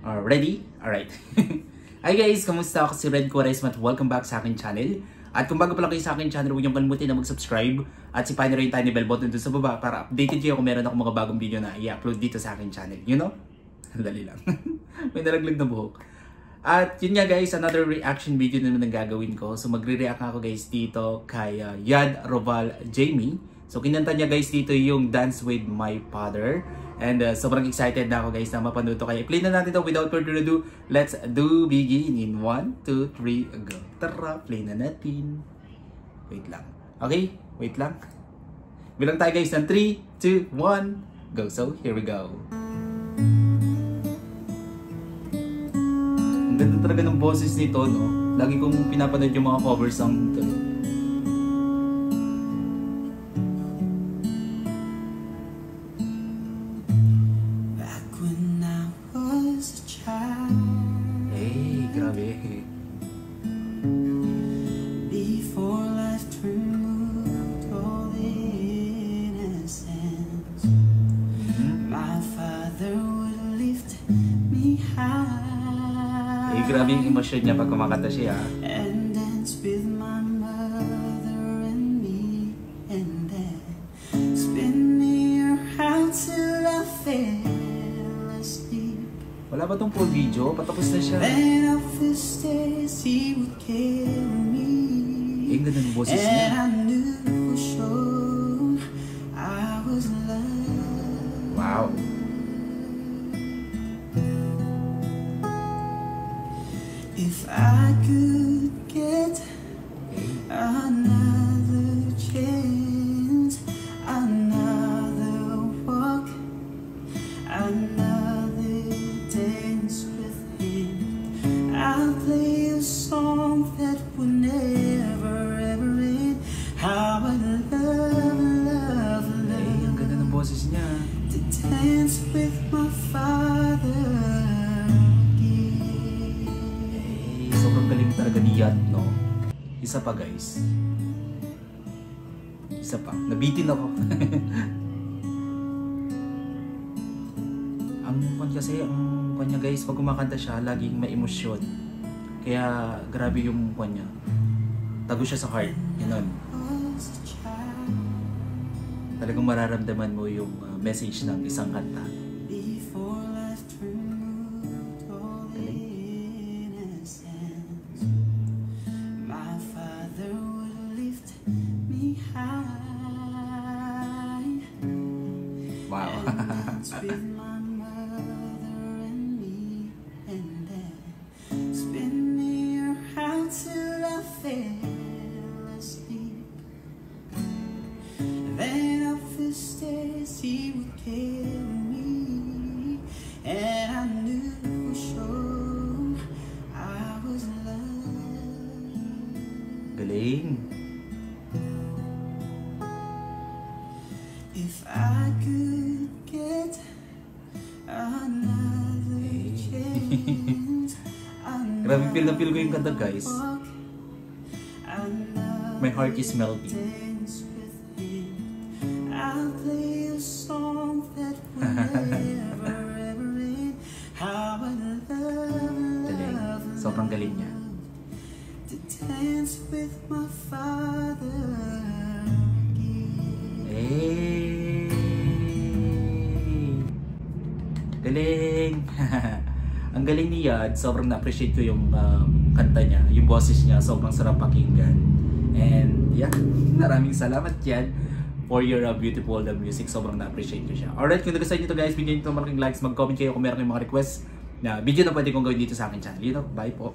Ready? Alright. Hi guys! Kamusta? Ako si Red Quaresma at welcome back sa akin channel. At kung bago pa lang kayo sa akin channel, huwag niyong kalimutan na mag-subscribe at sipahin na rin yung tiny bell button dun sa baba para updated kayo kung meron akong mga bagong video na i-upload dito sa akin channel. You know? Dali lang. May nalaglag na buhok. At yun nga guys, another reaction video na naman ang gagawin ko. So magre-react ako guys dito kay Yad Roval Jamie. So kinanta niya guys dito yung Dance With My Father. And sobrang excited na ako guys na mapanood to. Kaya play na natin to without further ado. Let's do begin in 1, 2, 3, go. Tara, play na natin. Wait lang. Okay, wait lang. Bilang tayo guys ng 3, 2, 1, go. So, here we go. Ang ganda talaga ng boses nito, no? Lagi kong pinapanood yung mga cover song nito. Before life removed all innocence, my father would lift me high. Grabe yung emosyon niya pag kumakanta siya. And dance with my mother and me, and then spin me around till I fell asleep. Wala ba tong full video? Patapos na siya. Then of the stairs he would carry me. Ang ganda ng boses niya. And I knew for sure I was loved. Wow. If I could get another chance, another walk, another dance with him, I'll play a song that would never ever end. How I love Ang ganda ng boses niya. to dance with my father. Sobrang galing talaga ni Yad, no? Isa pa guys. Isa pa. Nabitin ako. Ang kanya guys, pag kumakanta siya, laging may emosyon. Kaya grabe yung kanya. Tago siya sa heart. Ganun. Talagang mararamdaman mo yung message ng isang kanta. Wow. With my mother and me, and then spin me around till I fell asleep. Then up the stairs he would carry me, and I knew for sure I was loved. Galing. If I could get another chance, Grabe, feel na feel ko yung kanta guys. My heart is melting. dance with him, I'll play a song that will never ever end. How I Galing. love Sobrang galing niya. to dance with my father. Hey! Galing! Ang galing ni Yad. Sobrang na-appreciate ko yung kanta niya. Yung boses niya. Sobrang sarap pakinggan. And yeah, maraming salamat Yad for your beautiful music. Sobrang na-appreciate ko siya. Alright, kung nagustuhan nyo ito guys, bigyan nyo ito malaking likes. Mag-comment kayo kung meron kayong mga requests na video na pwede kong gawin dito sa akin channel. You know, bye po!